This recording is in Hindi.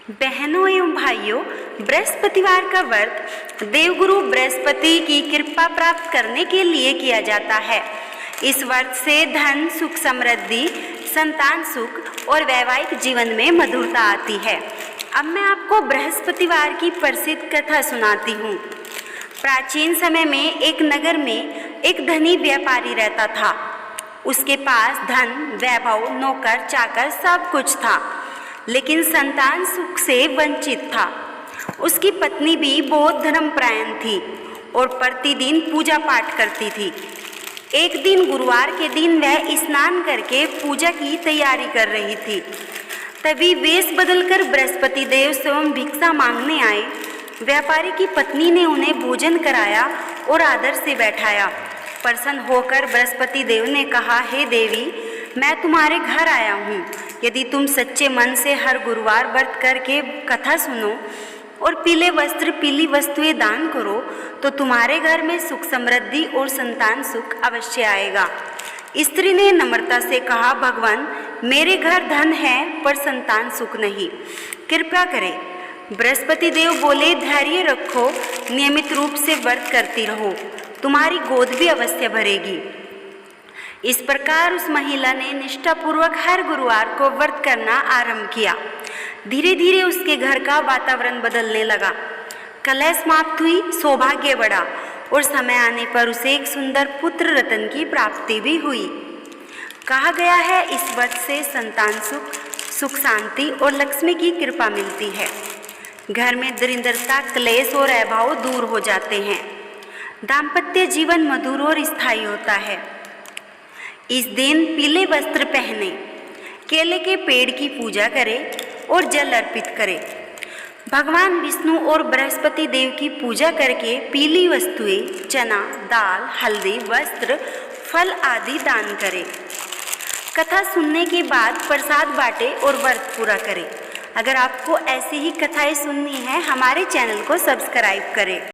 बहनों एवं भाइयों, बृहस्पतिवार का व्रत देवगुरु बृहस्पति की कृपा प्राप्त करने के लिए किया जाता है। इस व्रत से धन, सुख, समृद्धि, संतान सुख और वैवाहिक जीवन में मधुरता आती है। अब मैं आपको बृहस्पतिवार की प्रसिद्ध कथा सुनाती हूँ। प्राचीन समय में एक नगर में एक धनी व्यापारी रहता था। उसके पास धन, वैभव, नौकर चाकर सब कुछ था, लेकिन संतान सुख से वंचित था। उसकी पत्नी भी बहुत धर्मपरायण थी और प्रतिदिन पूजा पाठ करती थी। एक दिन गुरुवार के दिन वह स्नान करके पूजा की तैयारी कर रही थी। तभी वेश बदलकर बृहस्पति देव स्वयं भिक्षा मांगने आए। व्यापारी की पत्नी ने उन्हें भोजन कराया और आदर से बैठाया। प्रसन्न होकर बृहस्पति देव ने कहा, हे देवी, मैं तुम्हारे घर आया हूँ। यदि तुम सच्चे मन से हर गुरुवार व्रत करके कथा सुनो और पीले वस्त्र, पीली वस्तुएं दान करो तो तुम्हारे घर में सुख, समृद्धि और संतान सुख अवश्य आएगा। स्त्री ने नम्रता से कहा, भगवान, मेरे घर धन है पर संतान सुख नहीं, कृपा करें। बृहस्पति देव बोले, धैर्य रखो, नियमित रूप से व्रत करती रहो, तुम्हारी गोद भी अवश्य भरेगी। इस प्रकार उस महिला ने निष्ठापूर्वक हर गुरुवार को व्रत करना आरंभ किया। धीरे धीरे उसके घर का वातावरण बदलने लगा। कलह समाप्त हुई, सौभाग्य बढ़ा और समय आने पर उसे एक सुंदर पुत्र रत्न की प्राप्ति भी हुई। कहा गया है, इस व्रत से संतान सुख, सुख शांति और लक्ष्मी की कृपा मिलती है। घर में दरिद्रता, क्लेश और अभाव दूर हो जाते हैं। दाम्पत्य जीवन मधुर और स्थायी होता है। इस दिन पीले वस्त्र पहने, केले के पेड़ की पूजा करें और जल अर्पित करें। भगवान विष्णु और बृहस्पति देव की पूजा करके पीली वस्तुएं, चना, दाल, हल्दी, वस्त्र, फल आदि दान करें। कथा सुनने के बाद प्रसाद बांटें और व्रत पूरा करें। अगर आपको ऐसी ही कथाएं सुननी है, हमारे चैनल को सब्सक्राइब करें।